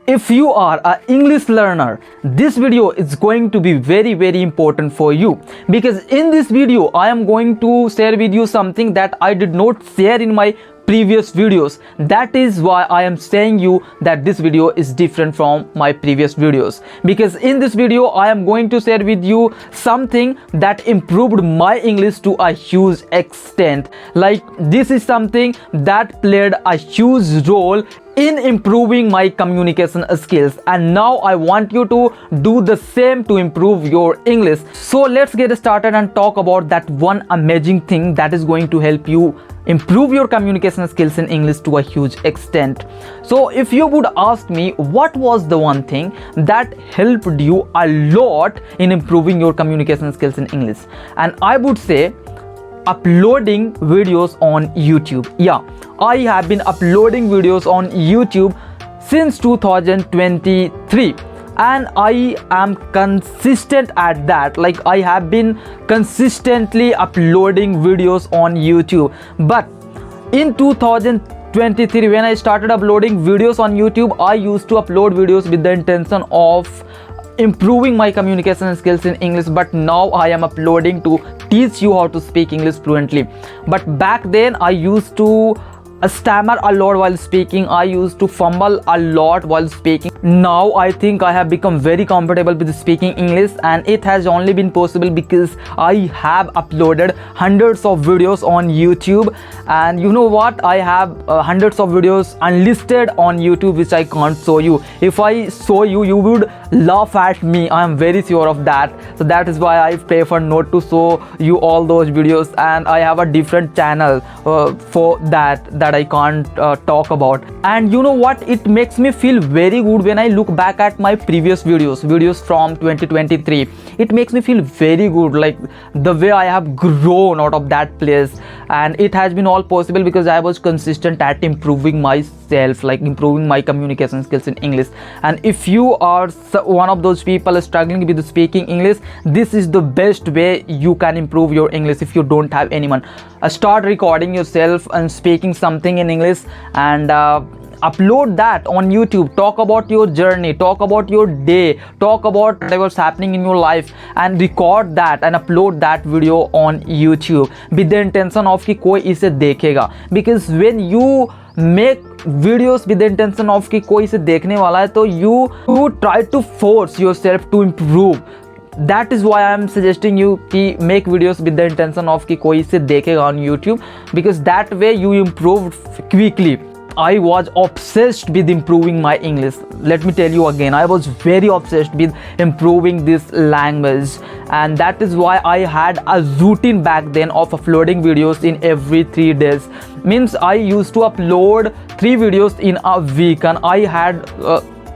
If you are an English learner, this video is going to be very important for you, because in this video I am going to share with you something that I did not share in my previous videos. That is why I am saying you that this video is different from my previous videos, because in this video I am going to share with you something that improved my English to a huge extent. Like, this is something that played a huge role in improving my communication skills, and now I want you to do the same to improve your English. So let's get started and talk about that one amazing thing that is going to help you improve your communication skills in English to a huge extent. So if you would ask me what was the one thing that helped you a lot in improving your communication skills in English, and I would say uploading videos on YouTube. Yeah, I have been uploading videos on YouTube since 2023, and I am consistent at that. Like, I have been consistently uploading videos on YouTube. But in 2023, when I started uploading videos on YouTube, I used to upload videos with the intention of improving my communication skills in English. But now I am uploading to teach you how to speak English fluently. But back then I used to stammer a lot while speaking. I used to fumble a lot while speaking. Now I think I have become very comfortable with speaking English, and it has only been possible because I have uploaded hundreds of videos on YouTube. And you know what, I have hundreds of videos unlisted on YouTube which I can't show you. If I show you, you would laugh at me, I am very sure of that. So that is why I prefer not to show you all those videos, and I have a different channel for that I can't talk about. And you know what, it makes me feel very good when I look back at my previous videos from 2023. It makes me feel very good, like the way I have grown out of that place. And it has been all possible because I was consistent at improving myself, like improving my communication skills in English. And if you are one of those people struggling with speaking English, this is the best way you can improve your English. If you don't have anyone, start recording yourself and speaking something in English, and upload that on YouTube. Talk about your journey, talk about your day, talk about whatever's happening in your life, and record that and upload that video on YouTube with the intention of कि कोई इसे देखेगा. Because when you make videos with the intention of कि कोई इसे देखने वाला है, तो you try to force yourself to improve. That is why I am suggesting you कि make videos with the intention of कि कोई इसे देखेगा on YouTube, because that way you improve quickly. I was obsessed with improving my English. Let me tell you again, I was very obsessed with improving this language, and that is why I had a routine back then of uploading videos in every 3 days. Means I used to upload 3 videos in a week, and I had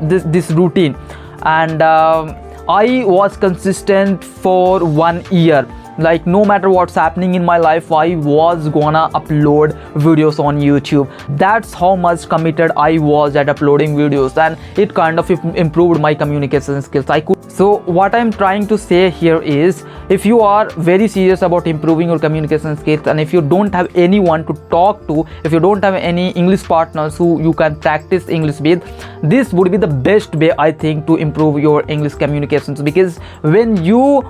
this routine, and I was consistent for 1 year. Like, no matter what's happening in my life, I was gonna upload videos on YouTube. That's how much committed I was at uploading videos, and it kind of improved my communication skills. So what I'm trying to say here is, if you are very serious about improving your communication skills, and if you don't have anyone to talk to, if you don't have any English partners who you can practice English with, this would be the best way, I think, to improve your English communications. Because when you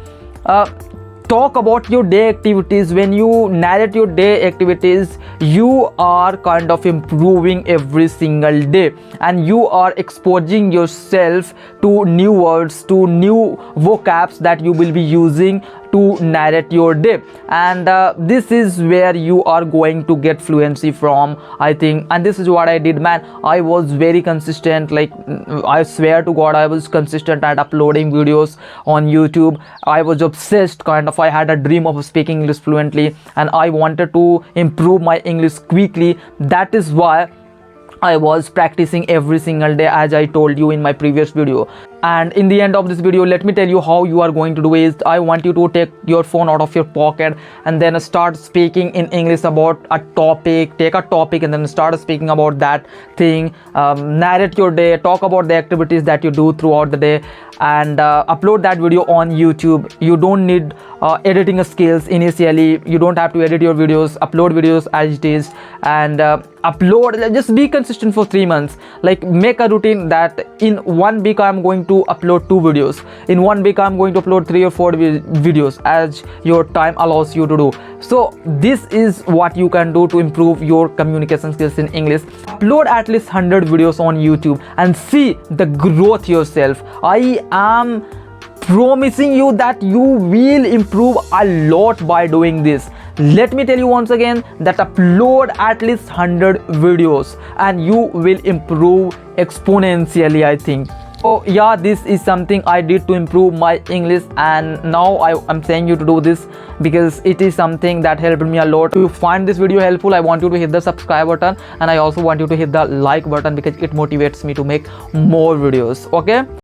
talk about your day activities, when you narrate your day activities, you are kind of improving every single day, and you are exposing yourself to new words, to new vocabs that you will be using to narrate your day. And this is where you are going to get fluency from, I think. And this is what I did, man. I was very consistent. Like, I swear to God, I was consistent at uploading videos on YouTube. I was obsessed, kind of. I had a dream of speaking English fluently, and I wanted to improve my English quickly. That is why I was practicing every single day, as I told you in my previous video. And in the end of this video, let me tell you how you are going to do is, I want you to take your phone out of your pocket and then start speaking in English about a topic. Take a topic and then start speaking about that thing. Narrate your day, talk about the activities that you do throughout the day, and upload that video on YouTube. You don't need editing skills initially. You don't have to edit your videos. Upload videos as it is, and upload, just be consistent for 3 months. Like make a routine that in 1 week I'm going to upload 2 videos, in 1 week I'm going to upload 3 or 4 videos as your time allows you to do. So this is what you can do to improve your communication skills in English. Upload at least 100 videos on YouTube and see the growth yourself. I am promising you that you will improve a lot by doing this. Let me tell you once again that upload at least 100 videos and you will improve exponentially, I think. So yeah, this is something I did to improve my English, and now I'm saying you to do this because it is something that helped me a lot. If you find this video helpful, I want you to hit the subscribe button, and I also want you to hit the like button because it motivates me to make more videos. Okay.